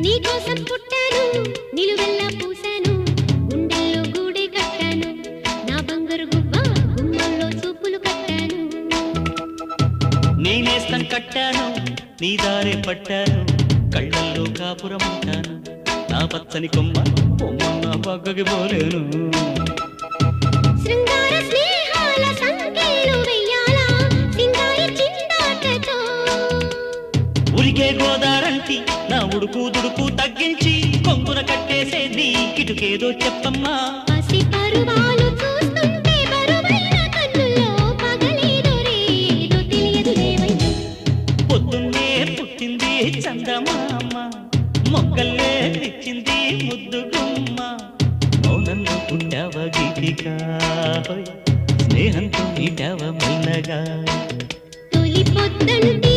నీకోసం పుట్టాను నిలువెల్లా పూసాను గుండెల్లో గూడే కట్టాను నా బంగారు గువ్వ గుమ్మల్లో చూపులు కట్టాను నేనేస్తం కట్టాను నీ దారే పట్టాను కళ్ళల్లో కాపురం ఉంటాను నా పచ్చని కొమ్మ కొమ్మ పక్కకి పోలేను శృంగార స్నేహాల సంకేలు వెయ్యాలా సింగారి చిందాటతో ఉరికే గోదారంటి నా ఉడుకు దుడుకు తగ్గించి కొంగున కట్టేసేది కిటుకేదో చెప్పమ్మా పసి పరువాలు చూస్తుంటే బరువైన కన్నుల్లో పగలేదో రేదో తెలియదు లేవయ్యా పొద్దున్నే పుట్టింది చందమామ మొక్కల్లే తెచ్చింది ముద్దు గుమ్మ మౌనంలో పుట్టావ గీతిగా స్నేహంతో నీటావ మెల్లగా తొలి పొద్దంటి